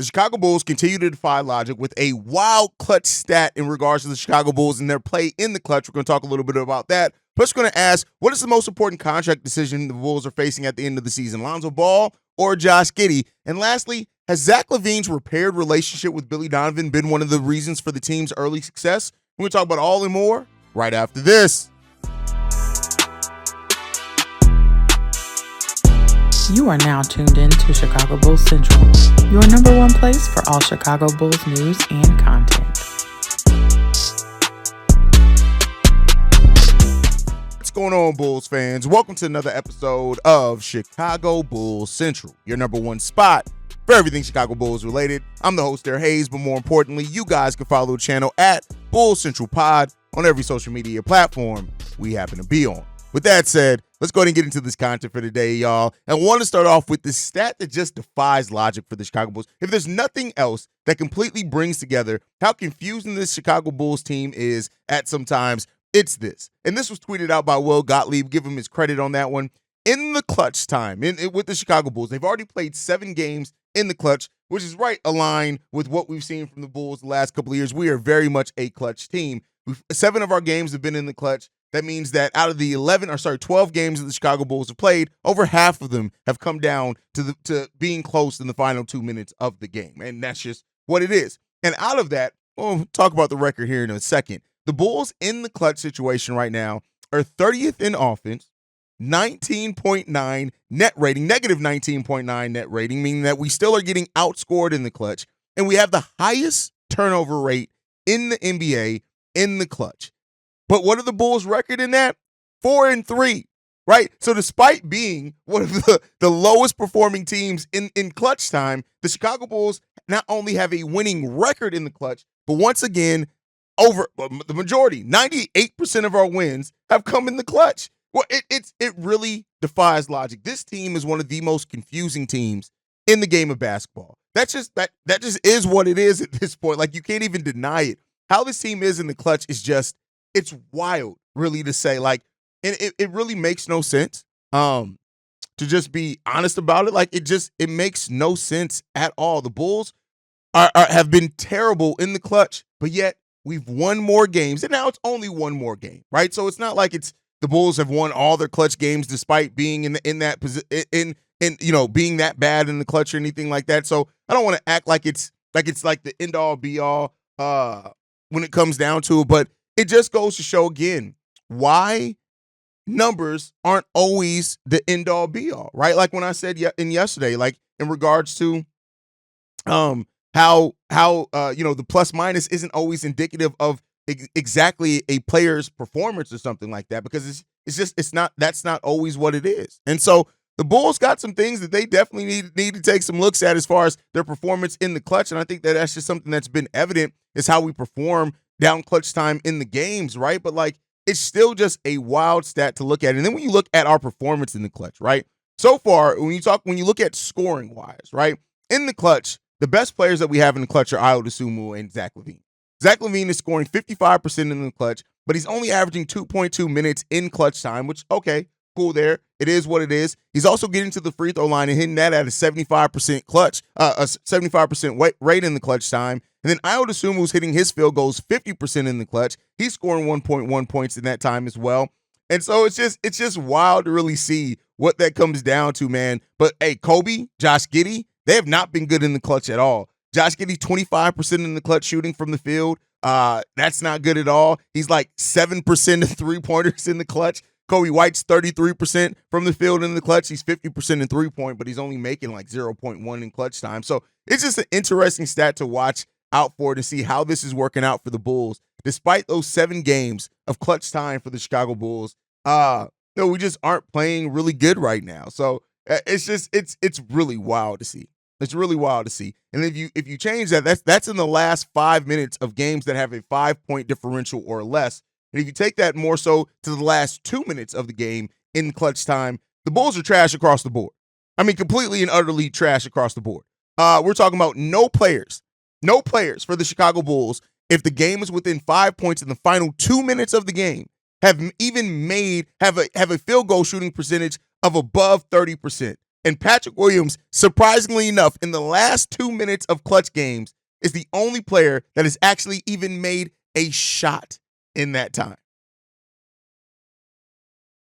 The Chicago Bulls continue to defy logic with a wild clutch stat in regards to the Chicago Bulls and their play in the clutch. We're going to talk a little bit about that. Plus, we're going to ask, what is the most important contract decision the Bulls are facing at the end of the season? Lonzo Ball or Josh Giddey? And lastly, has Zach LaVine's repaired relationship with Billy Donovan been one of the reasons for the team's early success? We're going to talk about all and more right after this. You are now tuned in to Chicago Bulls Central, your number one place for all Chicago Bulls news and content. What's going on, Bulls fans? Welcome to another episode of Chicago Bulls Central, your number one spot for everything Chicago Bulls related. I'm the host there, Haize, but more importantly, you guys can follow the channel at Bulls Central Pod on every social media platform we happen to be on. With that said, let's go ahead and get into this content for today, y'all. And I want to start off with the stat that just defies logic for the Chicago Bulls. If there's nothing else that completely brings together how confusing this Chicago Bulls team is at sometimes, it's this. And this was tweeted out by Will Gottlieb. Give him his credit on that one. In the clutch time with the Chicago Bulls, they've already played 7 games in the clutch, which is right aligned with what we've seen from the Bulls the last couple of years. We are very much a clutch team. 7 of our games have been in the clutch. That means that out of the 12 games that the Chicago Bulls have played, over half of them have come down to being close in the final 2 minutes of the game. And that's just what it is. And out of that, we'll talk about the record here in a second. The Bulls in the clutch situation right now are 30th in offense, 19.9 net rating, negative 19.9 net rating, meaning that we still are getting outscored in the clutch. And we have the highest turnover rate in the NBA in the clutch. But what are the Bulls' record in that? 4-3, right? So despite being one of the lowest performing teams in clutch time, the Chicago Bulls not only have a winning record in the clutch, but once again, over the majority, 98% of our wins have come in the clutch. Well, it really defies logic. This team is one of the most confusing teams in the game of basketball. That just is what it is at this point. Like, you can't even deny it. How this team is in the clutch is just, it's wild, really, to say. Like, and it really makes no sense. To just be honest about it, like, it makes no sense at all. The Bulls have been terrible in the clutch, but yet we've won more games, and now it's only one more game, right? So it's not like it's the Bulls have won all their clutch games despite being in that position, being that bad in the clutch or anything like that. So I don't want to act like it's like the end all be all when it comes down to it, but it just goes to show again why numbers aren't always the end all be all, right? Like when I said yesterday, like in regards to how the plus minus isn't always indicative of exactly a player's performance or something like that, because that's not always what it is. And so the Bulls got some things that they definitely need to take some looks at as far as their performance in the clutch. And I think that's just something that's been evident is how we perform down clutch time in the games, right? But like, it's still just a wild stat to look at. And then when you look at our performance in the clutch, right? So far, when you look at scoring wise, right? In the clutch, the best players that we have in the clutch are Ayo Dosunmu and Zach LaVine. Zach LaVine is scoring 55% in the clutch, but he's only averaging 2.2 minutes in clutch time, which, okay, cool there. It is what it is. He's also getting to the free throw line and hitting that at a 75% clutch, a 75% rate in the clutch time. And then Ayo Dosunmu's hitting his field goals 50% in the clutch. He's scoring 1.1 points in that time as well. And so it's just wild to really see what that comes down to, man. But hey, Kobe, Josh Giddey, they have not been good in the clutch at all. Josh Giddey, 25% in the clutch shooting from the field. That's not good at all. He's like 7% of three-pointers in the clutch. Kobe White's 33% from the field in the clutch. He's 50% in three-point, but he's only making like 0.1 in clutch time. So it's just an interesting stat to watch out for to see how this is working out for the Bulls. Despite those 7 games of clutch time for the Chicago Bulls, we just aren't playing really good right now. So it's really wild to see. It's really wild to see. And if you change that, that's in the last 5 minutes of games that have a 5-point differential or less. And if you take that more so to the last 2 minutes of the game in clutch time, the Bulls are trash across the board. I mean, completely and utterly trash across the board. We're talking about no players for the Chicago Bulls, if the game is within 5 points in the final 2 minutes of the game, have a field goal shooting percentage of above 30%. And Patrick Williams, surprisingly enough, in the last 2 minutes of clutch games, is the only player that has actually even made a shot in that time.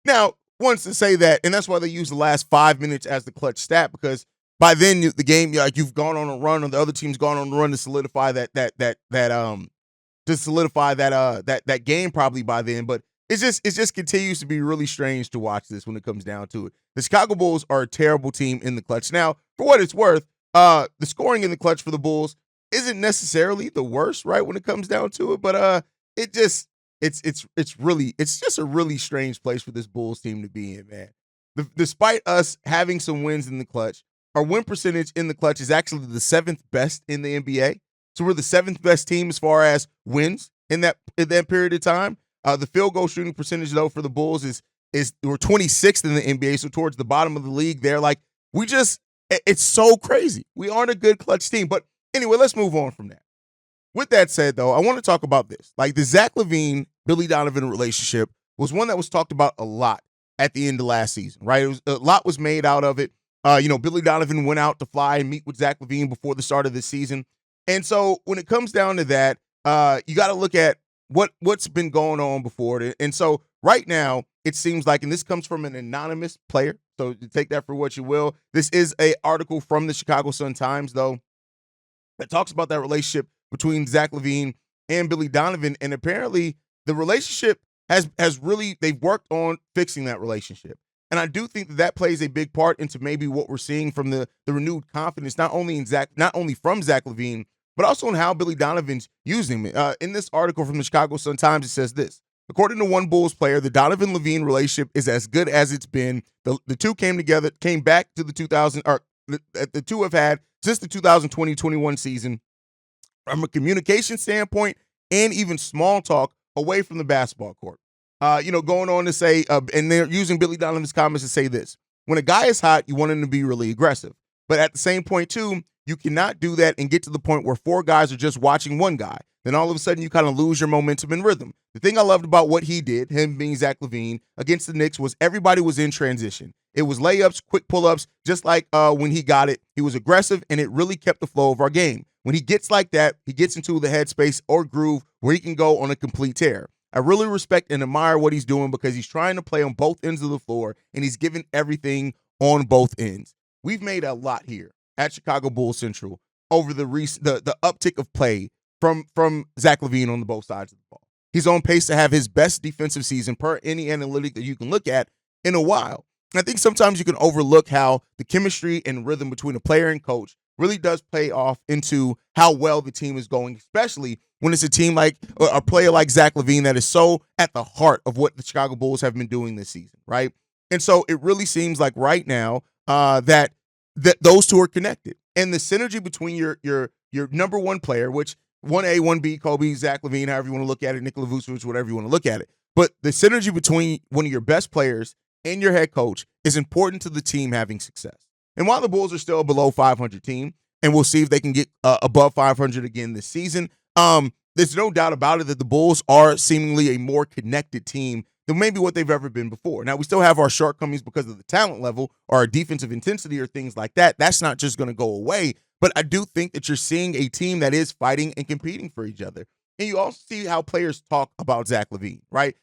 Now, wants to say that, and that's why they use the last 5 minutes as the clutch stat, because by then the game, like, you've gone on a run, or the other team's gone on a run to solidify that game probably by then. But it just continues to be really strange to watch this when it comes down to it. The Chicago Bulls are a terrible team in the clutch. Now, for what it's worth, the scoring in the clutch for the Bulls isn't necessarily the worst, right, when it comes down to it. But it's just a really strange place for this Bulls team to be in, man. Despite us having some wins in the clutch, our win percentage in the clutch is actually the 7th best in the NBA. So we're the 7th best team as far as wins in that period of time. The field goal shooting percentage, though, for the Bulls is we're 26th in the NBA, so towards the bottom of the league there. Like, it's so crazy. We aren't a good clutch team. But anyway, let's move on from that. With that said, though, I want to talk about this. Like, the Zach LaVine, Billy Donovan relationship was one that was talked about a lot at the end of last season, right? A lot was made out of it. Billy Donovan went out to fly and meet with Zach LaVine before the start of the season. And so when it comes down to that, you got to look at what's been going on before it. And so right now, it seems like, and this comes from an anonymous player, so take that for what you will. This is an article from the Chicago Sun-Times, though, that talks about that relationship between Zach LaVine and Billy Donovan. And apparently the relationship has really, they've worked on fixing that relationship. And I do think that plays a big part into maybe what we're seeing from the renewed confidence, not only from Zach LaVine, but also in how Billy Donovan's using him. In this article from the Chicago Sun-Times, it says this: according to one Bulls player, the Donovan-LaVine relationship is as good as it's been. The two came back to the two have had since the 2020-21 season, from a communication standpoint and even small talk away from the basketball court. Going on to say, and they're using Billy Donovan's comments to say this: when a guy is hot, you want him to be really aggressive. But at the same point, too, you cannot do that and get to the point where 4 guys are just watching one guy. Then all of a sudden, you kind of lose your momentum and rhythm. The thing I loved about what he did, him being Zach LaVine, against the Knicks, was everybody was in transition. It was layups, quick pull-ups, just like when he got it. He was aggressive, and it really kept the flow of our game. When he gets like that, he gets into the headspace or groove where he can go on a complete tear. I really respect and admire what he's doing because he's trying to play on both ends of the floor, and he's giving everything on both ends. We've made a lot here at Chicago Bulls Central over the uptick of play from Zach LaVine on the both sides of the ball. He's on pace to have his best defensive season per any analytic that you can look at in a while. And I think sometimes you can overlook how the chemistry and rhythm between a player and coach really does play off into how well the team is going, especially when it's a team like a player like Zach LaVine that is so at the heart of what the Chicago Bulls have been doing this season, right? And so it really seems like right now that those two are connected, and the synergy between your number one player, which 1A, 1B, Kobe, Zach LaVine, however you want to look at it, Nikola Vucevic, whatever you want to look at it, but the synergy between one of your best players and your head coach is important to the team having success. And while the Bulls are still a below 500 team, and we'll see if they can get above 500 again this season, there's no doubt about it that the Bulls are seemingly a more connected team than maybe what they've ever been before. Now, we still have our shortcomings because of the talent level or our defensive intensity or things like that. That's not just going to go away. But I do think that you're seeing a team that is fighting and competing for each other. And you also see how players talk about Zach LaVine, right?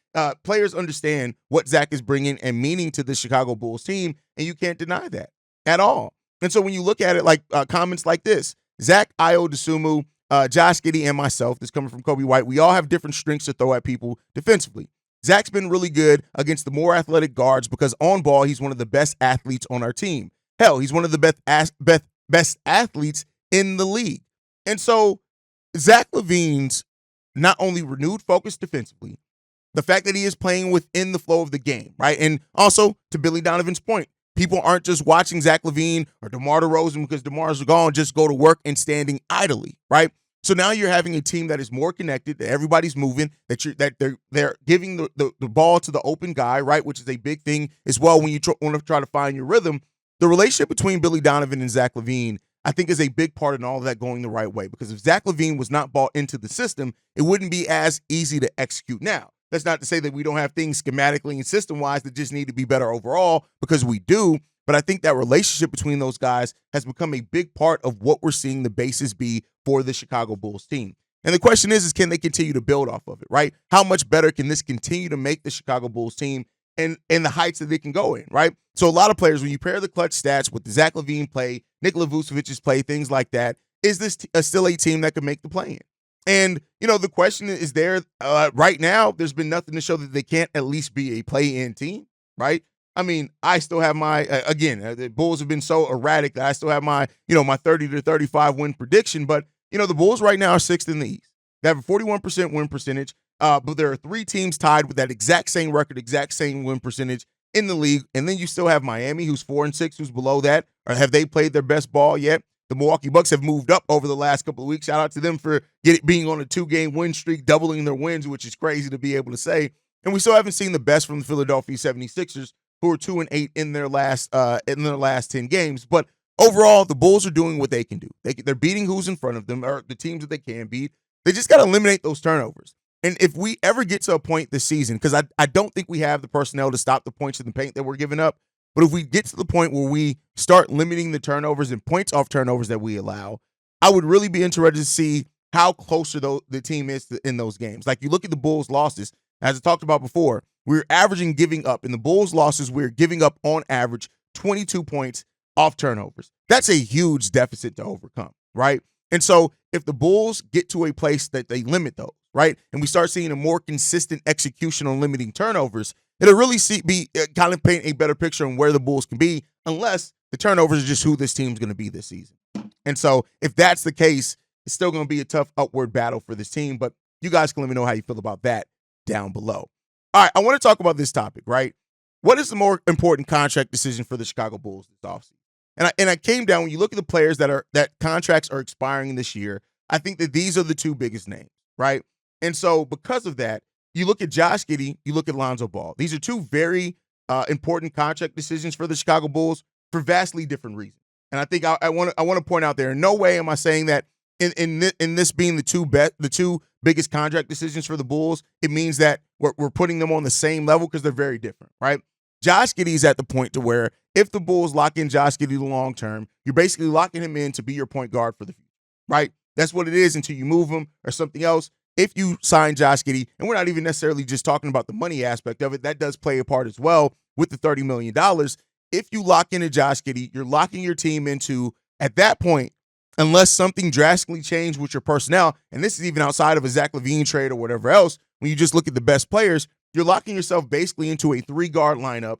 Players understand what Zach is bringing and meaning to the Chicago Bulls team, and you can't deny that at all. And so when you look at it like comments like this, Zach, Ayo Dosunmu, Josh Giddey, and myself, this coming from Kobe White, we all have different strengths to throw at people defensively. Zach's been really good against the more athletic guards because on ball, he's one of the best athletes on our team. Hell, he's one of the best athletes in the league. And so Zach LaVine's not only renewed focus defensively, the fact that he is playing within the flow of the game, right? And also, to Billy Donovan's point, people aren't just watching Zach LaVine or DeMar DeRozan because DeMar's gone, just go to work and standing idly, right? So now you're having a team that is more connected, that everybody's moving, that they're giving the ball to the open guy, right? Which is a big thing as well when you want to try to find your rhythm. The relationship between Billy Donovan and Zach LaVine, I think, is a big part in all of that going the right way. Because if Zach LaVine was not bought into the system, it wouldn't be as easy to execute now. That's not to say that we don't have things schematically and system-wise that just need to be better overall, because we do. But I think that relationship between those guys has become a big part of what we're seeing the basis be for the Chicago Bulls team. And the question is can they continue to build off of it, right? How much better can this continue to make the Chicago Bulls team and the heights that they can go in, right? So a lot of players, when you pair the clutch stats with the Zach LaVine play, Nikola Vucevic's play, things like that, is this still a team that can make the play-in? And, the question is there right now, there's been nothing to show that they can't at least be a play-in team, right? I mean, I still have my, the Bulls have been so erratic that I still have my, my 30 to 35 win prediction. But, the Bulls right now are 6th in the East. They have a 41% win percentage, but there are 3 teams tied with that exact same record, exact same win percentage in the league. And then you still have Miami, who's 4-6, who's below that. Or have they played their best ball yet? The Milwaukee Bucks have moved up over the last couple of weeks. Shout out to them for being on a 2-game win streak, doubling their wins, which is crazy to be able to say. And we still haven't seen the best from the Philadelphia 76ers, who are 2-8 in their last 10 games. But overall, the Bulls are doing what they can do. They're beating who's in front of them, or the teams that they can beat. They just got to eliminate those turnovers. And if we ever get to a point this season, because I don't think we have the personnel to stop the points in the paint that we're giving up, but if we get to the point where we start limiting the turnovers and points off turnovers that we allow, I would really be interested to see how closer the team is in those games. Like you look at the Bulls' losses, as I talked about before, we're averaging giving up. In the Bulls' losses, we're giving up on average 22 points off turnovers. That's a huge deficit to overcome, right? And so if the Bulls get to a place that they limit those, right, and we start seeing a more consistent execution on limiting turnovers, it'll really kind of paint a better picture on where the Bulls can be, unless the turnovers are just who this team's going to be this season. And so if that's the case, it's still going to be a tough upward battle for this team, but you guys can let me know how you feel about that down below. All right, I want to talk about this topic, right? What is the more important contract decision for the Chicago Bulls this offseason? And I came down, when you look at the players that contracts are expiring this year, I think that these are the 2 biggest names, right? And so because of that, you look at Josh Giddey, you look at Lonzo Ball. These are 2 very important contract decisions for the Chicago Bulls for vastly different reasons. And I think I want to point out there, in no way am I saying that in this being the two biggest contract decisions for the Bulls, it means that we're putting them on the same level, because they're very different, right? Josh Giddey is at the point to where if the Bulls lock in Josh Giddey the long term, you're basically locking him in to be your point guard for the future, right? That's what it is until you move him or something else. If you sign Josh Giddey, and we're not even necessarily just talking about the money aspect of it, that does play a part as well with the $30 million. If you lock into Josh Giddey, you're locking your team into, at that point, unless something drastically changed with your personnel, and this is even outside of a Zach LaVine trade or whatever else, when you just look at the best players, you're locking yourself basically into a 3-guard lineup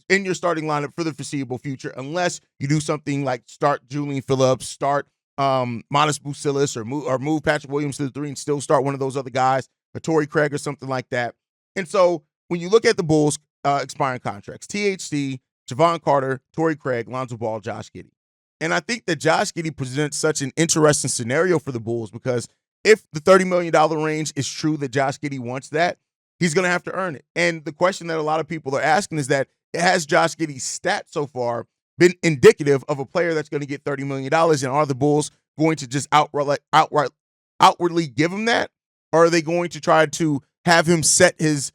in your starting lineup for the foreseeable future, unless you do something like start Julian Phillips, start Modest Bucilis, or move Patrick Williams to the 3 and still start one of those other guys, or Torrey Craig or something like that. And so when you look at the Bulls expiring contracts, THC, Javon Carter, Torrey Craig, Lonzo Ball, Josh Giddey. And I think that Josh Giddey presents such an interesting scenario for the Bulls, because if the $30 million range is true that Josh Giddey wants that, he's going to have to earn it. And the question that a lot of people are asking is that, has Josh Giddey's stats so far been indicative of a player that's going to get $30 million? And are the Bulls going to just outwardly give him that? Or are they going to try to have him set his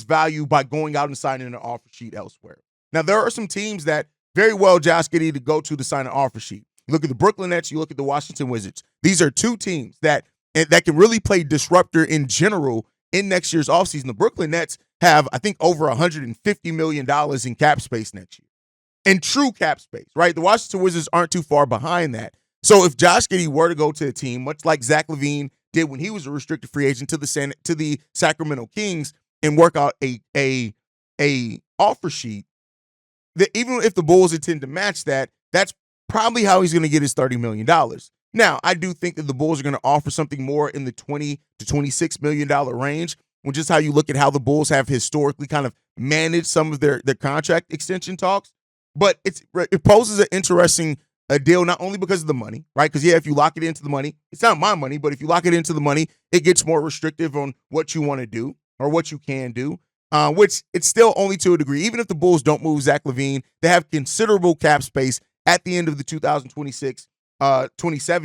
value by going out and signing an offer sheet elsewhere? Now, there are some teams that very well Josh Giddey to go to sign an offer sheet. You look at the Brooklyn Nets, you look at the Washington Wizards. These are 2 teams that can really play disruptor in general in next year's offseason. The Brooklyn Nets have, I think, over $150 million in cap space next year. In true cap space, right? The Washington Wizards aren't too far behind that. So if Josh Giddey were to go to a team, much like Zach LaVine did when he was a restricted free agent to the Sacramento Kings, and work out a offer sheet, that even if the Bulls intend to match that, that's probably how he's going to get his $30 million. Now, I do think that the Bulls are going to offer something more in the $20 to $26 million range, which is how you look at how the Bulls have historically kind of managed some of their contract extension talks. But it poses an interesting deal, not only because of the money, right? Because, yeah, if you lock it into the money, it's not my money, but if you lock it into the money, it gets more restrictive on what you want to do or what you can do, which it's still only to a degree. Even if the Bulls don't move Zach LaVine, they have considerable cap space at the end of the 2026-27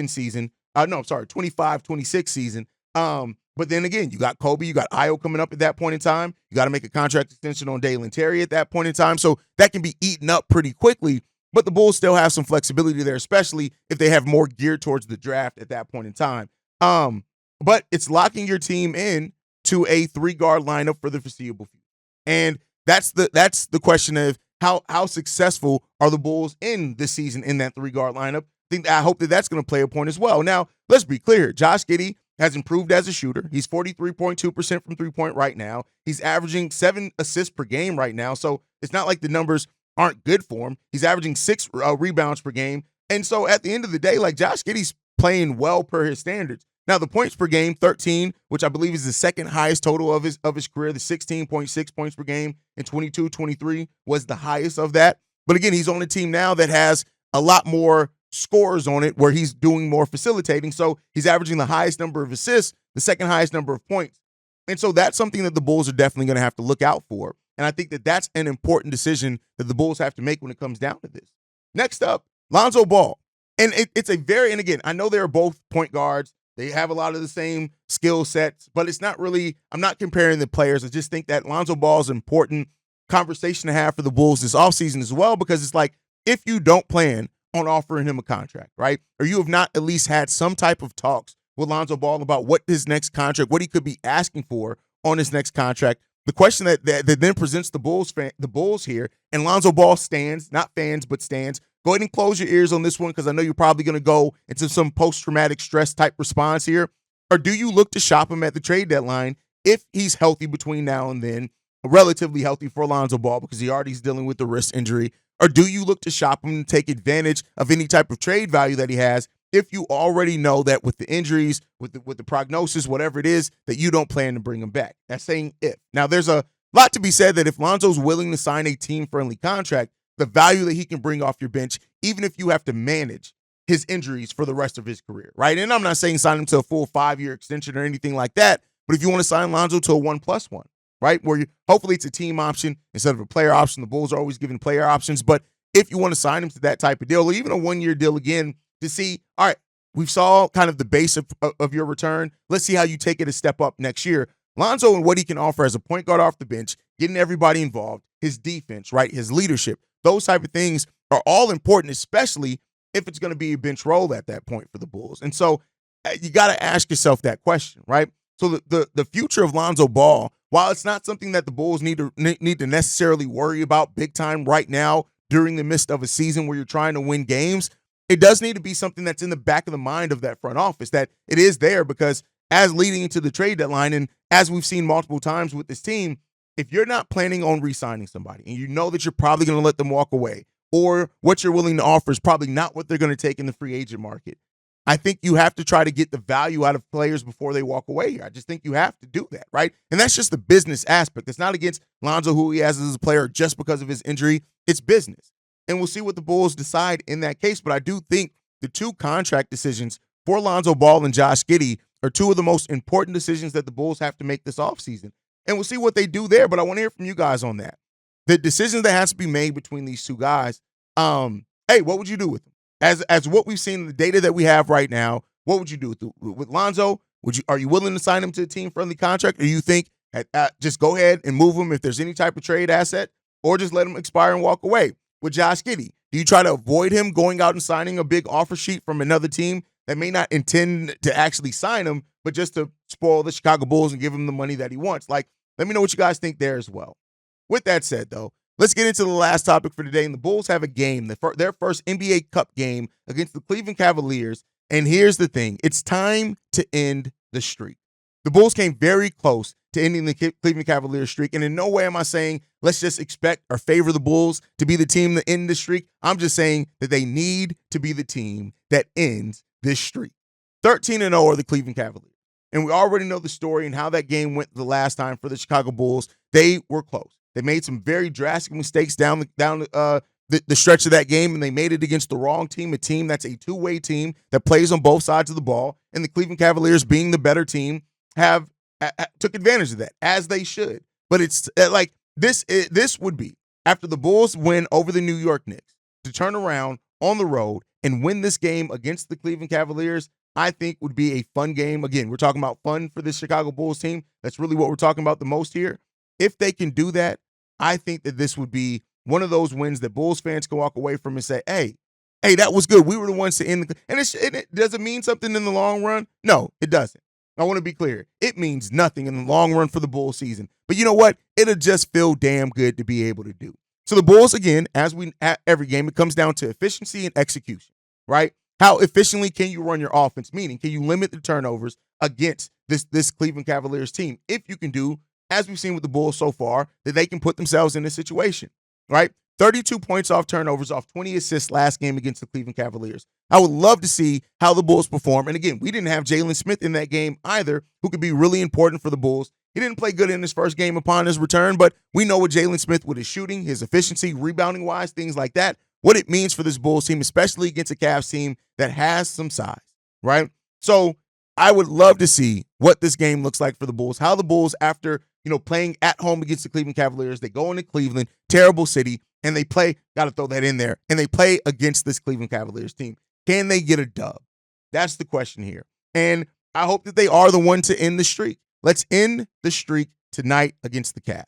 season. 25-26 season But then again, you got Kobe, you got Io coming up at that point in time. You got to make a contract extension on Dalen Terry at that point in time. So that can be eaten up pretty quickly. But the Bulls still have some flexibility there, especially if they have more geared towards the draft at that point in time. But it's locking your team in to a 3-guard lineup for the foreseeable future. And that's the question of how successful are the Bulls in this season in that 3-guard lineup. I hope that's going to play a point as well. Now, let's be clear. Josh Giddey has improved as a shooter. He's 43.2% from three-point right now. He's averaging 7 assists per game right now. So it's not like the numbers aren't good for him. He's averaging 6 rebounds per game. And so at the end of the day, like, Josh Giddey's playing well per his standards. Now, the points per game, 13, which I believe is the second highest total of his career. The 16.6 points per game in 22-23 was the highest of that. But again, he's on a team now that has a lot more scores on it where he's doing more facilitating. So he's averaging the highest number of assists, the second highest number of points. And so that's something that the Bulls are definitely going to have to look out for. And I think that that's an important decision that the Bulls have to make when it comes down to this. Next up, Lonzo Ball. And and again, I know they're both point guards. They have a lot of the same skill sets, but it's not really, I'm not comparing the players. I just think that Lonzo Ball is an important conversation to have for the Bulls this offseason as well, because it's like, if you don't plan on offering him a contract, right? Or you have not at least had some type of talks with Lonzo Ball about what his next contract, what he could be asking for on his next contract. The question that then presents the Bulls here, and Lonzo Ball stands, not fans, but stands. Go ahead and close your ears on this one, because I know you're probably going to go into some post-traumatic stress type response here. Or do you look to shop him at the trade deadline if he's healthy between now and then, relatively healthy for Lonzo Ball because he already is dealing with the wrist injury? Or do you look to shop him and take advantage of any type of trade value that he has if you already know that with the injuries, with the prognosis, whatever it is, that you don't plan to bring him back? That's saying if. Now, there's a lot to be said that if Lonzo's willing to sign a team-friendly contract, the value that he can bring off your bench, even if you have to manage his injuries for the rest of his career, right? And I'm not saying sign him to a full 5-year extension or anything like that, but if you want to sign Lonzo to a 1+1, right, where hopefully it's a team option instead of a player option. The Bulls are always giving player options, but if you want to sign him to that type of deal, or even a 1-year deal again, to see, all right, we saw kind of the base of your return. Let's see how you take it a step up next year. Lonzo and what he can offer as a point guard off the bench, getting everybody involved, his defense, right, his leadership, those type of things are all important, especially if it's going to be a bench role at that point for the Bulls. And so you got to ask yourself that question, right? So the future of Lonzo Ball, while it's not something that the Bulls need to necessarily worry about big time right now during the midst of a season where you're trying to win games, it does need to be something that's in the back of the mind of that front office, that it is there, because as leading into the trade deadline, and as we've seen multiple times with this team, if you're not planning on re-signing somebody and you know that you're probably going to let them walk away, or what you're willing to offer is probably not what they're going to take in the free agent market, I think you have to try to get the value out of players before they walk away here. I just think you have to do that, right? And that's just the business aspect. It's not against Lonzo, who he has as a player, just because of his injury. It's business. And we'll see what the Bulls decide in that case. But I do think the two contract decisions for Lonzo Ball and Josh Giddey are two of the most important decisions that the Bulls have to make this offseason. And we'll see what they do there. But I want to hear from you guys on that. The decisions that has to be made between these two guys, hey, what would you do with them? As what we've seen in the data that we have right now, what would you do with Lonzo? Are you willing to sign him to a team-friendly contract, or you think just go ahead and move him if there's any type of trade asset, or just let him expire and walk away? With Josh Giddey, do you try to avoid him going out and signing a big offer sheet from another team that may not intend to actually sign him, but just to spoil the Chicago Bulls and give him the money that he wants? Like, let me know what you guys think there as well. With that said, though, let's get into the last topic for today. And the Bulls have a game, their first NBA Cup game against the Cleveland Cavaliers. And here's the thing. It's time to end the streak. The Bulls came very close to ending the Cleveland Cavaliers streak. And in no way am I saying let's just expect or favor the Bulls to be the team to end the streak. I'm just saying that they need to be the team that ends this streak. 13-0 are the Cleveland Cavaliers. And we already know the story and how that game went the last time for the Chicago Bulls. They were close. They made some very drastic mistakes down the stretch of that game, and they made it against the wrong team, a team that's a two-way team that plays on both sides of the ball. And the Cleveland Cavaliers, being the better team, took advantage of that, as they should. But it's like this would be, after the Bulls win over the New York Knicks, to turn around on the road and win this game against the Cleveland Cavaliers. I think would be a fun game. Again, we're talking about fun for this Chicago Bulls team. That's really what we're talking about the most here. If they can do that, I think that this would be one of those wins that Bulls fans can walk away from and say, hey, that was good. We were the ones to end the – and it doesn't mean something in the long run. No, it doesn't. I want to be clear. It means nothing in the long run for the Bulls season. But you know what? It'll just feel damn good to be able to do. So the Bulls, again, as we at every game, it comes down to efficiency and execution, right? How efficiently can you run your offense? Meaning, can you limit the turnovers against this Cleveland Cavaliers team? If you can do, as we've seen with the Bulls so far, that they can put themselves in this situation, right? 32 points off turnovers, off 20 assists last game against the Cleveland Cavaliers. I would love to see how the Bulls perform. And again, we didn't have Jalen Smith in that game either, who could be really important for the Bulls. He didn't play good in his first game upon his return, but we know what Jalen Smith with his shooting, his efficiency, rebounding-wise, things like that, what it means for this Bulls team, especially against a Cavs team that has some size, right? So I would love to see what this game looks like for the Bulls, how the Bulls, after playing at home against the Cleveland Cavaliers, they go into Cleveland, terrible city, and they play, got to throw that in there, and they play against this Cleveland Cavaliers team. Can they get a dub? That's the question here. And I hope that they are the one to end the streak. Let's end the streak tonight against the Cavs,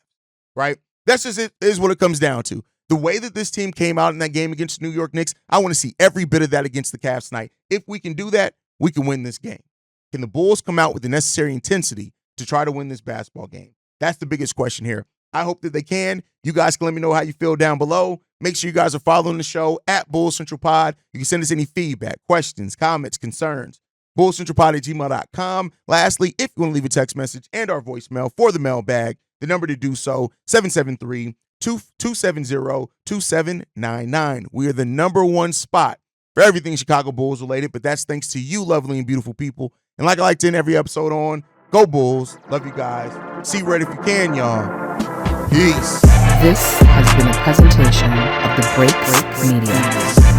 right? That's just it, is what it comes down to. The way that this team came out in that game against the New York Knicks, I want to see every bit of that against the Cavs tonight. If we can do that, we can win this game. Can the Bulls come out with the necessary intensity to try to win this basketball game? That's the biggest question here. I hope that they can. You guys can let me know how you feel down below. Make sure you guys are following the show at Bulls Central Pod. You can send us any feedback, questions, comments, concerns. BullsCentralPod@gmail.com. Lastly, if you want to leave a text message and our voicemail for the mailbag, the number to do so, 773-270-2799. We are the number one spot for everything Chicago Bulls related, but that's thanks to you lovely and beautiful people. And like I like to end every episode on, go Bulls. Love you guys. See red if you can, y'all. Peace. This has been a presentation of the Break Media.